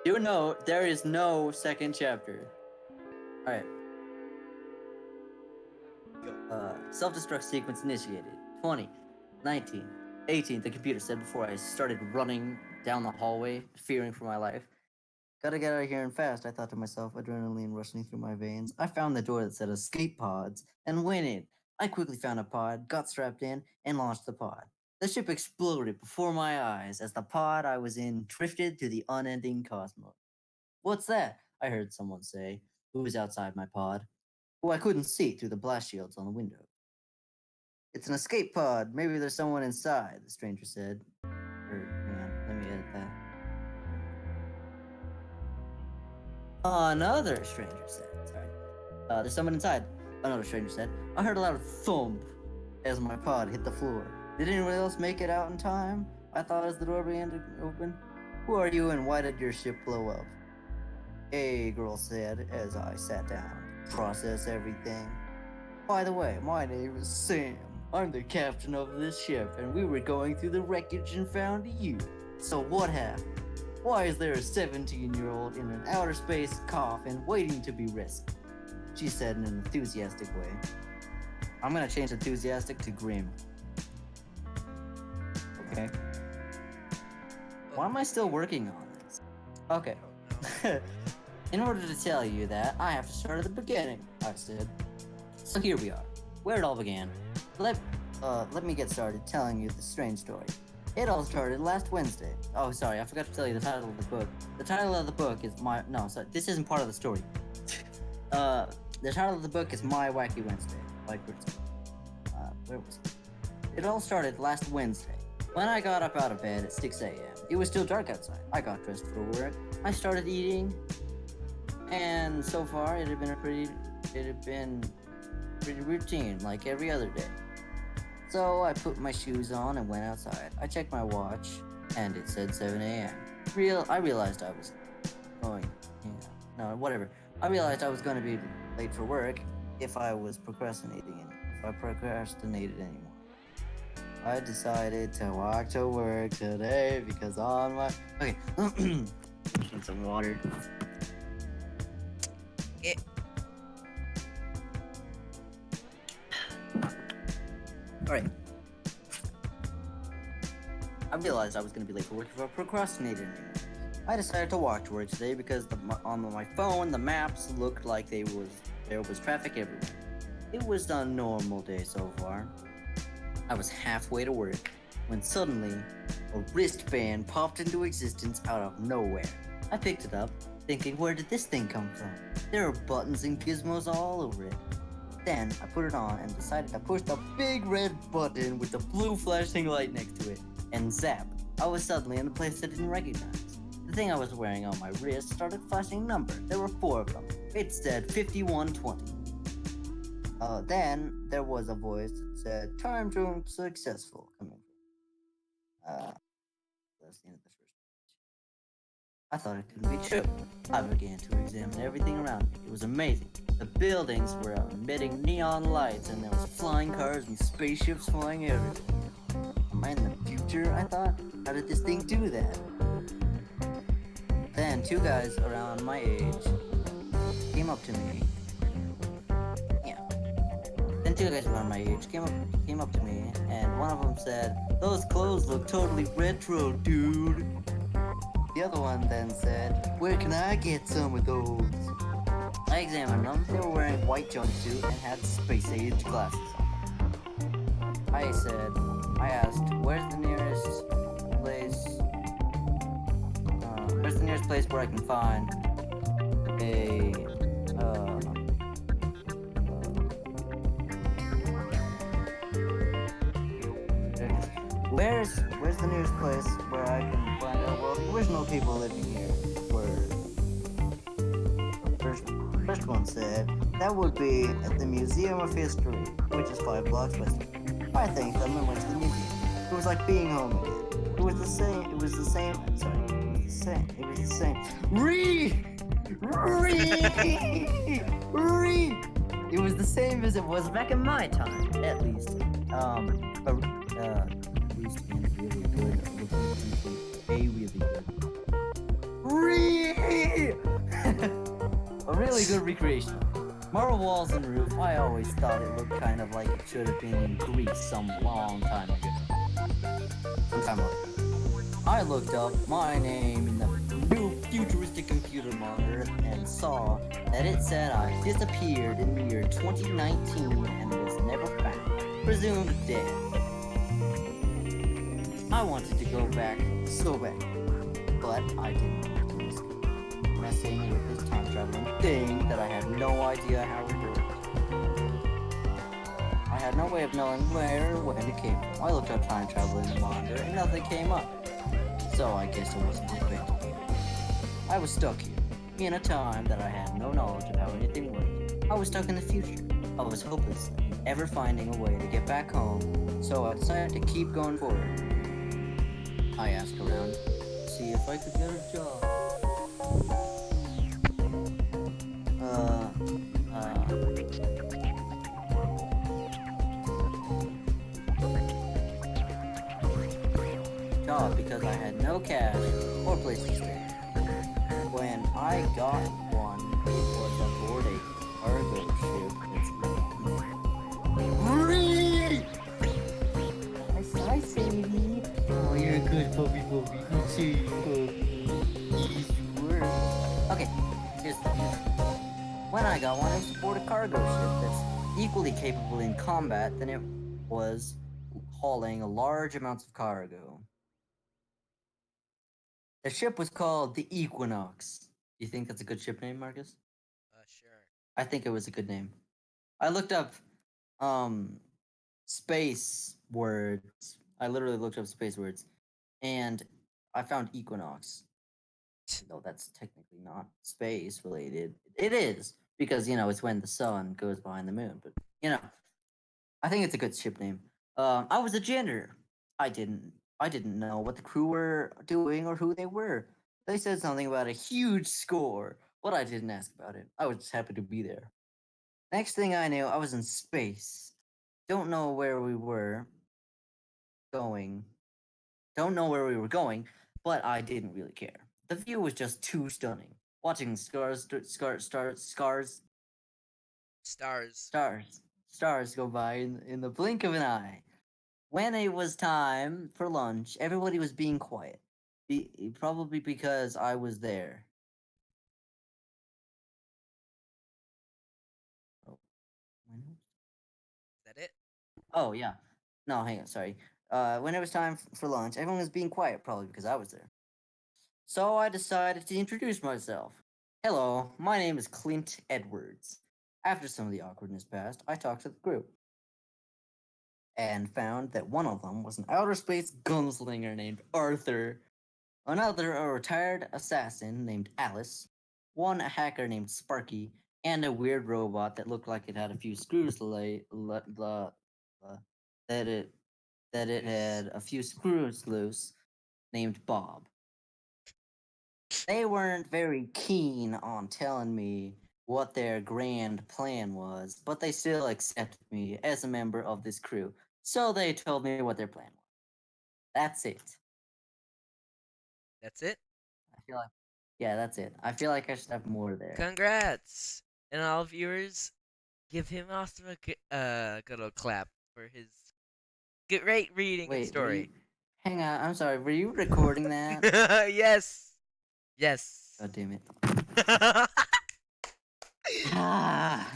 You know, there is no second chapter. Alright. Self-destruct sequence initiated. 20, 19, 18, the computer said before I started running down the hallway, fearing for my life. Gotta get out of here and fast, I thought to myself, adrenaline rushing through my veins. I found the door that said escape pods and went in. I quickly found a pod, got strapped in, and launched the pod. The ship exploded before my eyes as the pod I was in drifted through the unending cosmos. What's that? I heard someone say, who was outside my pod, who I couldn't see through the blast shields on the window. It's an escape pod. Maybe there's someone inside, the stranger said. Hang on, let me edit that. Another stranger said. Sorry. There's someone inside, another stranger said. I heard a loud thump as my pod hit the floor. Did anyone else make it out in time? I thought as the door began to open. Who are you and why did your ship blow up? A girl said as I sat down to process everything. By the way, my name is Sam. I'm the captain of this ship, and we were going through the wreckage and found you. So what happened? Why is there a 17-year-old in an outer space coffin waiting to be rescued? She said in an enthusiastic way. I'm gonna change enthusiastic to grim. Okay. Why am I still working on this? Okay. In order to tell you that, I have to start at the beginning, I said. So here we are, where it all began. Let me get started telling you the strange story. It all started last Wednesday. Oh, sorry, I forgot to tell you the title of the book. The title of the book is this isn't part of the story. The title of the book is My Wacky Wednesday, by Chris. Where was it? It all started last Wednesday. When I got up out of bed at 6 a.m., it was still dark outside. I got dressed for work. I started eating, and so far it had been pretty routine, like every other day. So I put my shoes on and went outside. I checked my watch, and it said 7 a.m. I realized I was going, I realized I was going to be late for work if I was procrastinating, if I procrastinated anymore. I decided to walk to work today because on my... Okay, need some water. Okay. Alright. I realized I was going to be late for work if I procrastinated anymore. I decided to walk to work today because on my phone, the maps looked like there was traffic everywhere. It was a normal day so far. I was halfway to work when suddenly a wristband popped into existence out of nowhere. I picked it up, thinking, where did this thing come from? There are buttons and gizmos all over it. Then I put it on and decided to push the big red button with the blue flashing light next to it. And zap, I was suddenly in a place I didn't recognize. The thing I was wearing on my wrist started flashing numbers. There were 4 of them. It said 5120. Then there was a voice that said, time to successful, coming from. That's the end of the first page. I thought it couldn't be true. I began to examine everything around me. It was amazing. The buildings were emitting neon lights, and there was flying cars and spaceships flying everywhere. Am I in the future? I thought. How did this thing do that? Then 2 guys around my age came up to me. Then 2 guys around my age came up to me, and one of them said, "Those clothes look totally retro, dude." The other one then said, "Where can I get some of those?" I examined them. They were wearing white jumpsuit and had space-age glasses on. I asked, where's the nearest place where I can find a, Where's the nearest place where I can find out, well, the original people living here were... First one said, that would be at the Museum of History, which is 5 blocks west. I thanked them and went to the museum. It was like being home again. It was the same. It was the same as it was back in my time, at least. At least in really good, a really good. me! A really good recreation. Marble walls and roof, I always thought it looked kind of like it should have been in Greece some long time ago. I looked up my name in the new futuristic computer monitor and saw that it said I disappeared in the year 2019 and was never found, presumed dead. I wanted to go back so bad, but I didn't want to risk messing with this time traveling thing that I had no idea how it worked. I had no way of knowing where or when it came from. I looked up time travel in the monitor and nothing came up. So I guess it wasn't expected. I was stuck here, in a time that I had no knowledge of how anything worked. I was stuck in the future. I was hopeless, ever finding a way to get back home, so I decided to keep going forward. I asked around to see if I could get a job. Job because I had no cash or place to stay. When I got one, it was aboard a cargo ship that's Hi, Sadie. Oh, you're a good puppy. Yes, you were. Okay, here's the when I got one, it was aboard a cargo ship that's equally capable in combat than it was hauling large amounts of cargo. The ship was called the Equinox. You think that's a good ship name, Marcus? Sure. I think it was a good name. I looked up space words. I literally looked up space words and I found Equinox. No, that's technically not space related. It is because it's when the sun goes behind the moon. But I think it's a good ship name. I was a janitor. I didn't. I didn't know what the crew were doing or who they were. They said something about a huge score, but I didn't ask about it. I was just happy to be there. Next thing I knew, I was in space. Don't know where we were going. Don't know where we were going, but I didn't really care. The view was just too stunning. Watching Stars. stars go by in the blink of an eye. When it was time for lunch, everybody was being quiet. Probably because I was there. Oh, Is that it? oh yeah. No, hang on. Sorry. When it was time for lunch, everyone was being quiet, probably because I was there. So I decided to introduce myself. Hello, my name is Clint Edwards. After some of the awkwardness passed, I talked to the group and found that one of them was an outer space gunslinger named Arthur, another a retired assassin named Alice, one a hacker named Sparky, and a weird robot that looked like it had a few screws that it had a few screws loose named Bob. They weren't very keen on telling me what their grand plan was, but they still accepted me as a member of this crew. So they told me what their plan was. That's it. That's it. I feel like, yeah, that's it. I feel like I should have more there. Congrats, and all viewers, give him also a good old clap for his great reading and Wait, were you? story. Hang on, I'm sorry. Were you recording that? Yes. Yes. God damn it. Ah.